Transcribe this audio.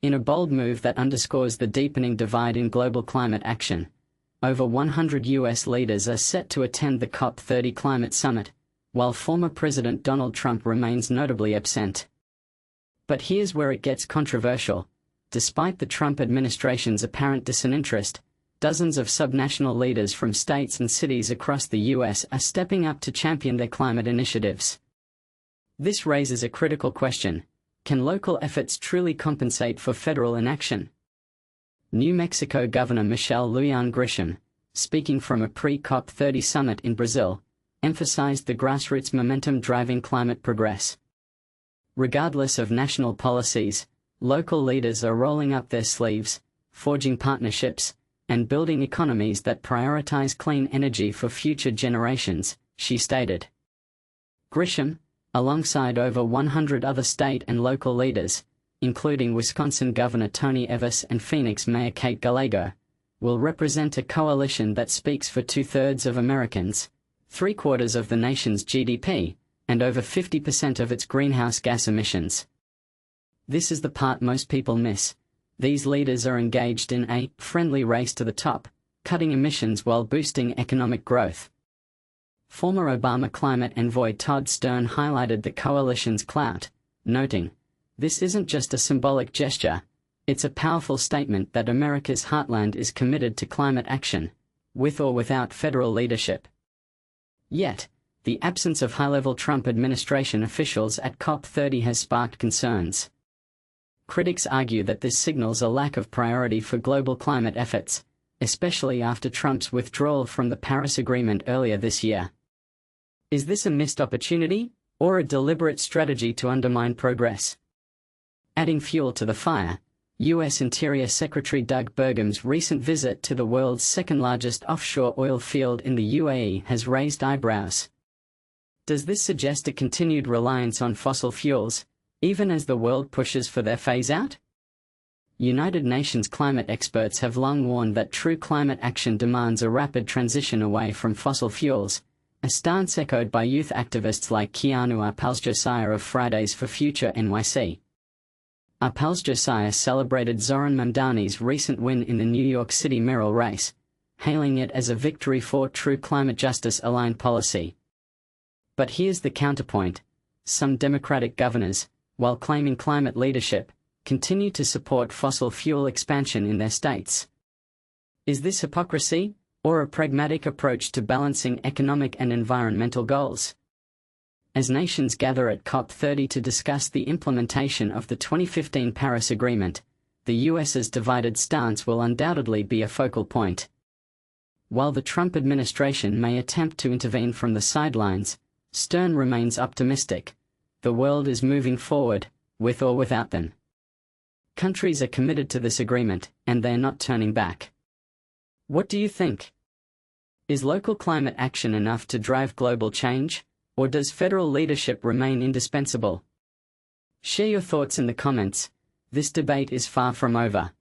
In a bold move that underscores the deepening divide in global climate action, over 100 U.S. leaders are set to attend the COP30 climate summit, while former President Donald Trump remains notably absent. But here's where it gets controversial. Despite the Trump administration's apparent disinterest, dozens of subnational leaders from states and cities across the U.S. are stepping up to champion their climate initiatives. This raises a critical question: can local efforts truly compensate for federal inaction? New Mexico Governor Lujan Grisham, speaking from a pre-COP30 summit in Brazil, emphasized the grassroots momentum driving climate progress. Regardless of national policies, local leaders are rolling up their sleeves, forging partnerships, and building economies that prioritize clean energy for future generations, she stated. Grisham, alongside over 100 other state and local leaders, including Wisconsin Governor Tony Evers and Phoenix Mayor Kate Gallego, will represent a coalition that speaks for 2/3 of Americans, 3/4 of the nation's GDP, and over 50% of its greenhouse gas emissions. This is the part most people miss. These leaders are engaged in a friendly race to the top, cutting emissions while boosting economic growth. Former Obama climate envoy Todd Stern highlighted the coalition's clout, noting, "This isn't just a symbolic gesture, it's a powerful statement that America's heartland is committed to climate action, with or without federal leadership." Yet, the absence of high-level Trump administration officials at COP30 has sparked concerns. Critics argue that this signals a lack of priority for global climate efforts, especially after Trump's withdrawal from the Paris Agreement earlier this year. Is this a missed opportunity, or a deliberate strategy to undermine progress? Adding fuel to the fire, U.S. Interior Secretary Doug Burgum's recent visit to the world's second-largest offshore oil field in the UAE has raised eyebrows. Does this suggest a continued reliance on fossil fuels, even as the world pushes for their phase-out? United Nations climate experts have long warned that true climate action demands a rapid transition away from fossil fuels, a stance echoed by youth activists like Keanu Apal's-Josiah of Fridays for Future NYC. Apal's-Josiah celebrated Zoran Mamdani's recent win in the New York City mayoral race, hailing it as a victory for true climate justice-aligned policy. But here's the counterpoint: some Democratic governors, while claiming climate leadership, continue to support fossil fuel expansion in their states. Is this hypocrisy, or a pragmatic approach to balancing economic and environmental goals? As nations gather at COP30 to discuss the implementation of the 2015 Paris Agreement, the US's divided stance will undoubtedly be a focal point. While the Trump administration may attempt to intervene from the sidelines, Stern remains optimistic. The world is moving forward, with or without them. Countries are committed to this agreement, and they're not turning back. What do you think? Is local climate action enough to drive global change, or does federal leadership remain indispensable? Share your thoughts in the comments. This debate is far from over.